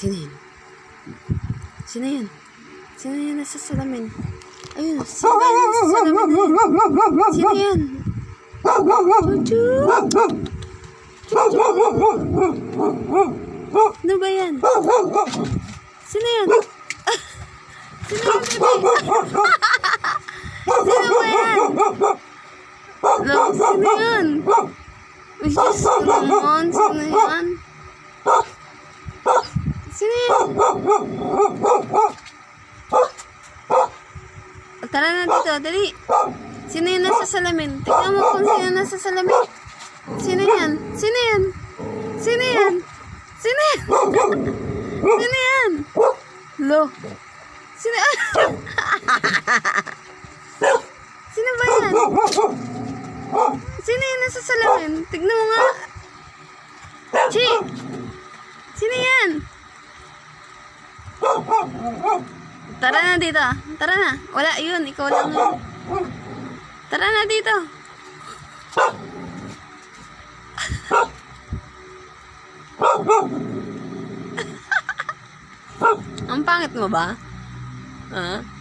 Sino yun? Sino yun? Sino yun nasa salamin? Ayun, sino ba yun nasa salamin na yun? Sino yan? Chuchu! Chuchu! Ano ba yan? Sino yan? Sino yan, bebe? Sino ba yan? Sino yan? Uy, Diyos ko naman. Sino yan? Sino yan? Tara na dito, dali. Sino yung nasa salamin? Tignan mo kung sino nasa salamin. Sino yan? Sino yan? Sino yan? Sino yan? Sino yan? Lo. Sino yan? Sino ba yan? Sino yung nasa salamin? Tignan mo nga. Chi! Sino yan? Tara na dito. Tara na. Wala, yun. Ikaw lang yun. Tara na dito. Ang pangit mo ba?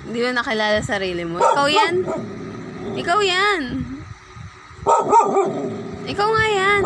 Hindi mo nakilala sarili mo. Ikaw yan. Ikaw yan. Ikaw nga yan.